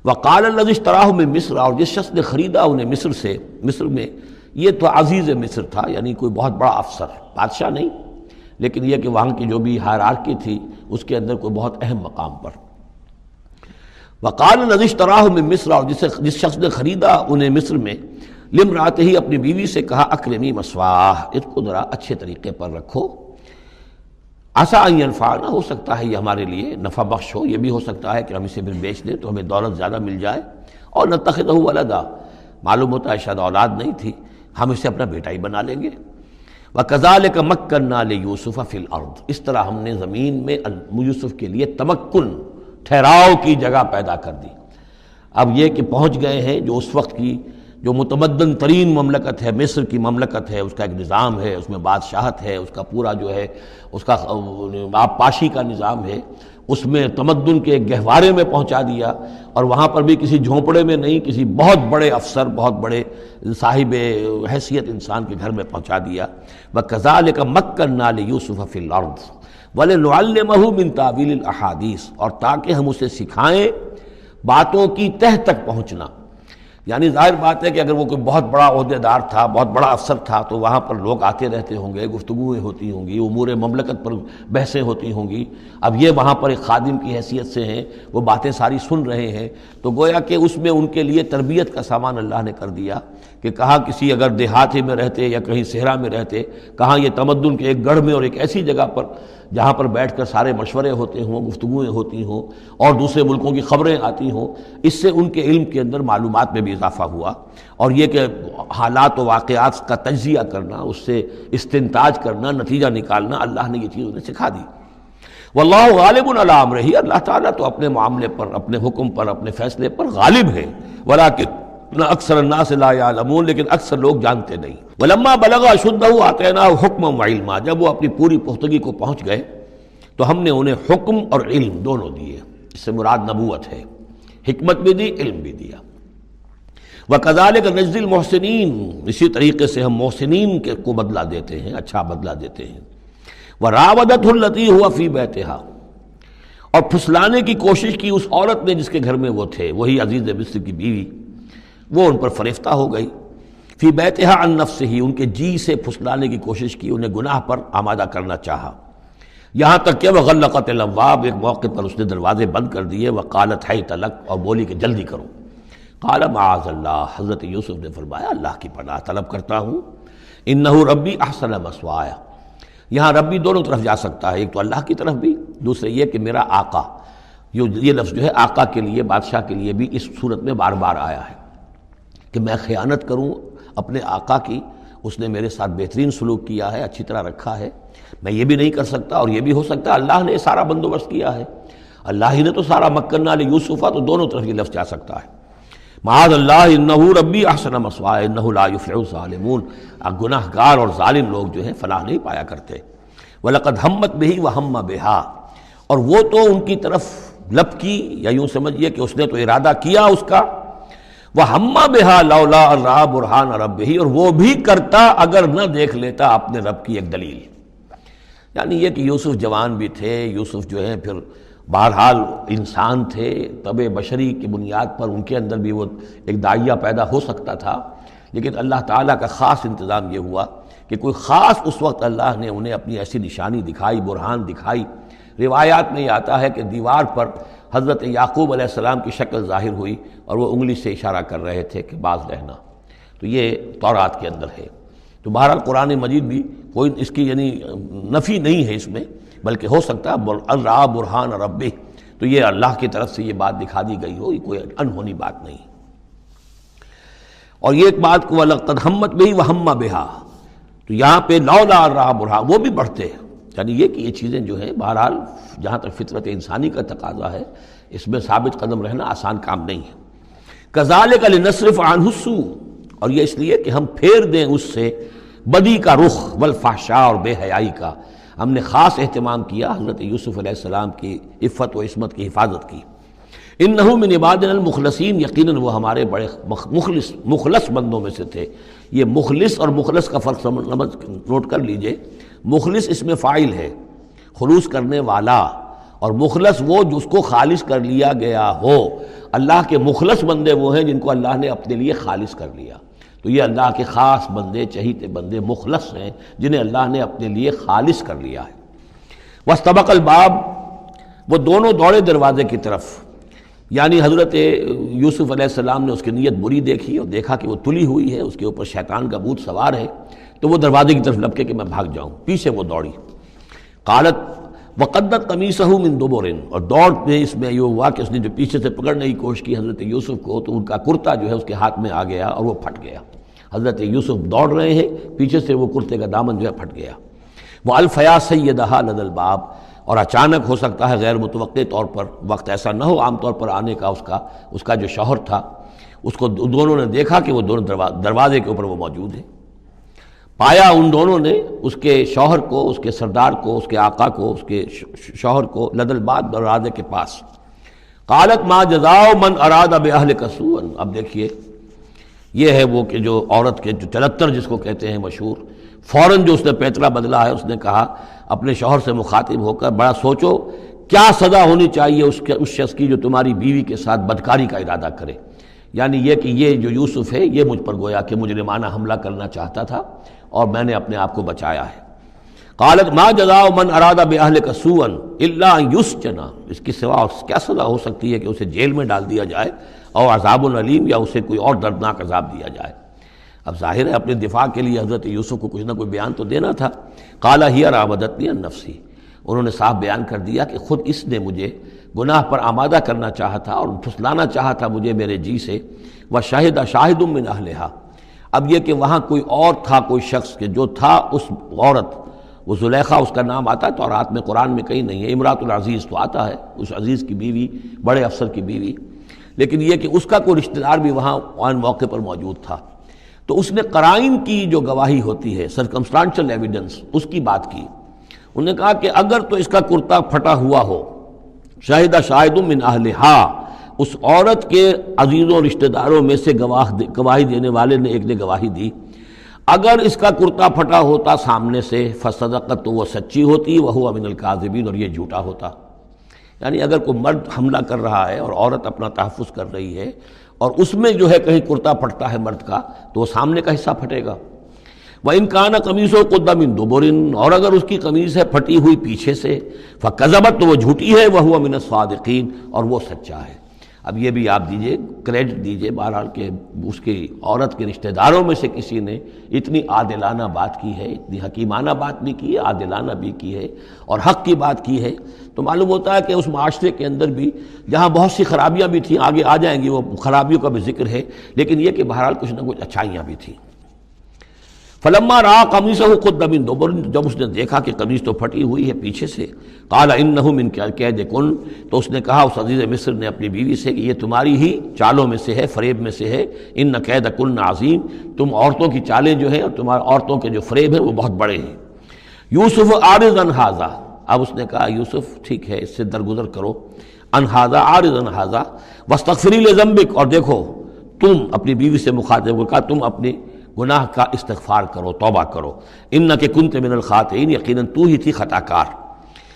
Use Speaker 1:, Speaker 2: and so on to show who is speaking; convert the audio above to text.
Speaker 1: وقال الذی اشتراہ من مصر، اور جس شخص نے خریدا انہیں مصر سے، مصر میں یہ تو عزیز مصر تھا، یعنی کوئی بہت بڑا افسر، بادشاہ نہیں، لیکن یہ کہ وہاں کی جو بھی ہائرارکی تھی اس کے اندر کوئی بہت اہم مقام پر۔ وقال الذی اشتراہ من مصر، اور جس شخص نے خریدا انہیں مصر میں، لامرأتہ، اپنی بیوی سے کہا اکرمی مثواہ، اس کو ذرا اچھے طریقے پر رکھو، عسیٰ ان ینفعنا، ہو سکتا ہے یہ ہمارے لیے نفع بخش ہو، یہ بھی ہو سکتا ہے کہ ہم اسے پھر بیچ دیں تو ہمیں دولت زیادہ مل جائے، اور نتخذہ ولدا، معلوم ہوتا ہے شاید اولاد نہیں تھی، ہم اسے اپنا بیٹا ہی بنا لیں گے۔ وَكَذَلِكَ مَكَّنَّا لِيُوسُفَ فِي الْأَرْضِ، اس طرح ہم نے زمین میں یوسف کے لیے تمکن، ٹھہراؤ کی جگہ پیدا کر دی۔ اب یہ کہ پہنچ گئے ہیں جو اس وقت کی جو متمدن ترین مملکت ہے، مصر کی مملکت ہے، اس کا ایک نظام ہے، اس میں بادشاہت ہے، اس کا پورا جو ہے اس کا آبپاشی کا نظام ہے، اس میں تمدن کے ایک گہوارے میں پہنچا دیا، اور وہاں پر بھی کسی جھونپڑے میں نہیں، کسی بہت بڑے افسر، بہت بڑے صاحب حیثیت انسان کے گھر میں پہنچا دیا۔ وَكَذَلِكَ مَكَّنَّا لِيُوسُفَ فِي الْأَرْضِ وَلِنُعَلِّمَهُ مِن تَأْوِيلِ الْأَحَادِيثِ، اور تاکہ ہم اسے سکھائیں باتوں کی تہ تک پہنچنا۔ یعنی ظاہر بات ہے کہ اگر وہ کوئی بہت بڑا عہدے دار تھا، بہت بڑا افسر تھا، تو وہاں پر لوگ آتے رہتے ہوں گے، گفتگویں ہوتی ہوں گی، امور مملکت پر بحثیں ہوتی ہوں گی۔ اب یہ وہاں پر ایک خادم کی حیثیت سے ہیں، وہ باتیں ساری سن رہے ہیں، تو گویا کہ اس میں ان کے لیے تربیت کا سامان اللہ نے کر دیا کہ کہاں کسی اگر دیہاتی میں رہتے یا کہیں صحرا میں رہتے، کہاں یہ تمدن کے ایک گڑھ میں اور ایک ایسی جگہ پر جہاں پر بیٹھ کر سارے مشورے ہوتے ہوں، گفتگویں ہوتی ہوں، اور دوسرے ملکوں کی خبریں آتی ہوں، اس سے ان کے علم کے اندر معلومات میں بھی اضافہ ہوا، اور یہ کہ حالات و واقعات کا تجزیہ کرنا، اس سے استنتاج کرنا، نتیجہ نکالنا، اللہ نے یہ چیز انہیں سکھا دی۔ واللہ غالب علی امرہ، اللہ تعالیٰ تو اپنے معاملے پر، اپنے حکم پر، اپنے فیصلے پر غالب ہے، ولکن اکثر الناس لا یعلمون، لیکن اکثر لوگ جانتے نہیں۔ ولما بلغ اشدہ آتیناہ حکما وعلما، جب وہ اپنی پوری پختگی کو پہنچ گئے تو ہم نے انہیں حکم اور علم دونوں دیے، اس سے مراد نبوت ہے، حکمت بھی دی، علم بھی دیا۔ وَكَذَلِكَ نَجْزِي الْمُحْسِنِينَ، اسی طریقے سے ہم محسنین کو بدلہ دیتے ہیں، اچھا بدلہ دیتے ہیں۔ وَرَاوَدَتْهُ الَّتِي هُوَ فِي بَيْتِهَا، اور پھسلانے کی کوشش کی اس عورت نے جس کے گھر میں وہ تھے، وہی عزیز مصر کی بیوی، وہ ان پر فریفتہ ہو گئی۔ فی بیتہا عن نفسہ، ان کے جی سے پھسلانے کی کوشش کی، انہیں گناہ پر آمادہ کرنا چاہا، یہاں تک کہ وغلقت الابواب، ایک موقع پر اس نے دروازے بند کر دیے، وقالت حیت لک، اور بولی کہ جلدی کرو۔ قال معاذ اللہ، حضرت یوسف نے فرمایا اللہ کی پناہ طلب کرتا ہوں، انہ ربی احسن مثوایا، یہاں ربی دونوں طرف جا سکتا ہے، ایک تو اللہ کی طرف بھی، دوسرے یہ کہ میرا آقا، یہ لفظ جو ہے آقا کے لیے، بادشاہ کے لیے بھی اس صورت میں بار بار آیا ہے کہ میں خیانت کروں اپنے آقا کی، اس نے میرے ساتھ بہترین سلوک کیا ہے، اچھی طرح رکھا ہے، میں یہ بھی نہیں کر سکتا، اور یہ بھی ہو سکتا ہے اللہ نے سارا بندوبست کیا ہے، اللہ ہی نے تو سارا مکننا لیوسف، تو دونوں طرف یہ لفظ جا سکتا ہے۔ معاذ اللہ انہ ربی احسن مثوایا انہ لا یفلح الظالمون، گناہ گار اور ظالم لوگ جو ہیں فلاح نہیں پایا کرتے۔ وَلَقَدْ هَمَّتْ بِهِ وَهَمَّ بِهَا، اور وہ تو ان کی طرف لپکی، یا یوں سمجھیے کہ اس نے تو ارادہ کیا اس کا، وَهَمَّ بِهَا لَوْلَا أَن رَأَىٰ بُرْهَانَ رَبِّهِ، اور وہ بھی کرتا اگر نہ دیکھ لیتا اپنے رب کی ایک دلیل۔ یعنی یہ کہ یوسف جوان بھی تھے، یوسف جو ہے پھر بہرحال انسان تھے، طبع بشری کی بنیاد پر ان کے اندر بھی وہ ایک داعیہ پیدا ہو سکتا تھا، لیکن اللہ تعالیٰ کا خاص انتظام یہ ہوا کہ کوئی خاص اس وقت اللہ نے انہیں اپنی ایسی نشانی دکھائی، برہان دکھائی۔ روایات میں یہ آتا ہے کہ دیوار پر حضرت یعقوب علیہ السلام کی شکل ظاہر ہوئی، اور وہ انگلی سے اشارہ کر رہے تھے کہ باز رہنا، تو یہ تورات کے اندر ہے۔ تو بہرحال قرآن مجید بھی کوئی اس کی یعنی نفی نہیں ہے اس میں، بلکہ ہو سکتا ہے الرا برہان ربہ، تو یہ اللہ کی طرف سے یہ بات دکھا دی گئی ہو، یہ کوئی انہونی بات نہیں۔ اور یہ ایک بات کو وَلَقَدْ هَمَّتْ بِهِ وَهَمَّ بِهَا، تو یہاں پہ لولا الرا برہان، وہ بھی بڑھتے ہیں، یعنی یہ کہ یہ چیزیں جو ہیں بہرحال جہاں تک فطرت انسانی کا تقاضا ہے، اس میں ثابت قدم رہنا آسان کام نہیں ہے۔ كَذَلِكَ لِنَصْرِفَ عَنْهُ السُّوءَ، اور یہ اس لیے کہ ہم پھیر دیں اس سے بدی کا رخ، والفحشاء، اور بے حیائی کا، ہم نے خاص اہتمام کیا حضرت یوسف علیہ السلام کی عفت و عصمت کی حفاظت کی۔ انہ من عبادنا المخلصین، یقیناً وہ ہمارے بڑے مخلص بندوں میں سے تھے۔ یہ مخلص اور مخلص کا فرق نوٹ کر لیجئے، مخلص اس میں فاعل ہے، خلوص کرنے والا، اور مخلص وہ جس کو خالص کر لیا گیا ہو۔ اللہ کے مخلص بندے وہ ہیں جن کو اللہ نے اپنے لیے خالص کر لیا، تو یہ اللہ کے خاص بندے، چہیتے بندے مخلص ہیں جنہیں اللہ نے اپنے لیے خالص کر لیا ہے۔ واستبق الباب، وہ دونوں دوڑے دروازے کی طرف، یعنی حضرت یوسف علیہ السلام نے اس کی نیت بری دیکھی اور دیکھا کہ وہ تلی ہوئی ہے، اس کے اوپر شیطان کا بھوت سوار ہے، تو وہ دروازے کی طرف لپکے کہ میں بھاگ جاؤں، پیچھے وہ دوڑی۔ قالت وقدت قمیصہ من دبر، اور دوڑ میں اس میں یہ ہوا کہ اس نے جو پیچھے سے پکڑنے کی کوشش کی حضرت یوسف کو، تو ان کا کرتا جو ہے اس کے ہاتھ میں آ گیا اور وہ پھٹ گیا۔ حضرت یوسف دوڑ رہے ہیں، پیچھے سے وہ کرتے کا دامن جو ہے پھٹ گیا۔ وَأَلْفَيَا سَيِّدَهَا لَدَى الْبَابِ، اور اچانک ہو سکتا ہے غیر متوقع طور پر، وقت ایسا نہ ہو عام طور پر آنے کا، اس کا جو شوہر تھا، اس کو دونوں نے دیکھا کہ وہ دونوں دروازے کے اوپر وہ موجود ہیں۔ پایا ان دونوں نے اس کے شوہر کو، اس کے سردار کو، اس کے آقا کو، اس کے شوہر کو لدى الباب، دروازے کے پاس۔ قالت ما جزاء من اراد باهلك سوءا، اب دیکھیے یہ ہے وہ کہ جو عورت کے جو چلتر جس کو کہتے ہیں مشہور، فوراً جو اس نے پیترا بدلا ہے، اس نے کہا اپنے شوہر سے مخاطب ہو کر، بڑا سوچو کیا سزا ہونی چاہیے اس شخص کی جو تمہاری بیوی کے ساتھ بدکاری کا ارادہ کرے، یعنی یہ کہ یہ جو یوسف ہے یہ مجھ پر گویا کہ مجرمانہ حملہ کرنا چاہتا تھا اور میں نے اپنے آپ کو بچایا ہے۔ قالت ما جزاء من اراد باهلك سوءا الا ان يسجن، اس کی سوا کیا سزا ہو سکتی ہے کہ اسے جیل میں ڈال دیا جائے، اور عذاب علیم، یا اسے کوئی اور دردناک عذاب دیا جائے۔ اب ظاہر ہے اپنے دفاع کے لیے حضرت یوسف کو کچھ نہ کوئی بیان تو دینا تھا۔ قال هي راودتني عن نفسي، انہوں نے صاف بیان کر دیا کہ خود اس نے مجھے گناہ پر آمادہ کرنا چاہا تھا اور پھسلانا چاہا تھا مجھے میرے جی سے۔ وشهد شاهد من اهلها، اب یہ کہ وہاں کوئی اور تھا، کوئی شخص کہ جو تھا اس عورت، وہ زلیخا اس کا نام آتا ہے تو رات میں قرآن میں کہیں نہیں ہے، امراۃ العزیز تو آتا ہے، اس عزیز کی بیوی، بڑے افسر کی بیوی، لیکن یہ کہ اس کا کوئی رشتہ دار بھی وہاں آن موقع پر موجود تھا، تو اس نے قرائن کی جو گواہی ہوتی ہے، سرکمسٹانشل ایویڈنس، اس کی بات کی۔ انہوں نے کہا کہ اگر تو اس کا کرتا پھٹا ہوا ہو، شاہد شاہد من اہلہا، اس عورت کے عزیزوں رشتہ داروں میں سے گواہی دینے والے نے ایک نے گواہی دی، اگر اس کا کرتا پھٹا ہوتا سامنے سے، فصدقت، تو وہ سچی ہوتی، وہو من الکاذبین، اور یہ جھوٹا ہوتا۔ یعنی اگر کوئی مرد حملہ کر رہا ہے اور عورت اپنا تحفظ کر رہی ہے اور اس میں جو ہے کہیں کرتا پھٹتا ہے مرد کا، تو وہ سامنے کا حصہ پھٹے گا۔ وَإِنْ كَانَ قَمِيصُهُ قُدَّ مِن دُبُرٍ، اور اگر اس کی قمیص ہے پھٹی ہوئی پیچھے سے، فَكَذَبَتْ، تو وہ جھوٹی ہے، وَهُوَ مِنَ الصَّادِقِينَ، اور وہ سچا ہے۔ اب یہ بھی آپ دیجئے، کریڈٹ دیجئے بہرحال کہ اس کی عورت کے رشتہ داروں میں سے کسی نے اتنی عادلانہ بات کی ہے، اتنی حکیمانہ بات بھی کی ہے، عادلانہ بھی کی ہے اور حق کی بات کی ہے، تو معلوم ہوتا ہے کہ اس معاشرے کے اندر بھی جہاں بہت سی خرابیاں بھی تھیں، آگے آ جائیں گی وہ خرابیوں کا بھی ذکر ہے، لیکن یہ کہ بہرحال کچھ نہ کچھ اچھائیاں بھی تھیں۔ فلما رأى قميصه قد من دبر، جب اس نے دیکھا کہ قمیص تو پھٹی ہوئی ہے پیچھے سے، قال انه من کید کن، تو اس نے کہا اس عزیز مصر نے اپنی بیوی سے کہ یہ تمہاری ہی چالوں میں سے ہے، فریب میں سے ہے، ان کید کن عظیم، تم عورتوں کی چالیں جو ہیں اور تمہارے عورتوں کے جو فریب ہیں وہ بہت بڑے ہیں۔ یوسف اعرض عن ھذا، اب اس نے کہا یوسف ٹھیک ہے اس سے درگزر کرو، عن ھذا، اعرض عن ھذا، واستغفری لذنبک، اور دیکھو تم اپنی بیوی سے مخاطب ہو کہا تم اپنی گناہ کا استغفار کرو، توبہ کرو، انک کنت من الخاطئین، یقیناً تو ہی تھی خطا کار۔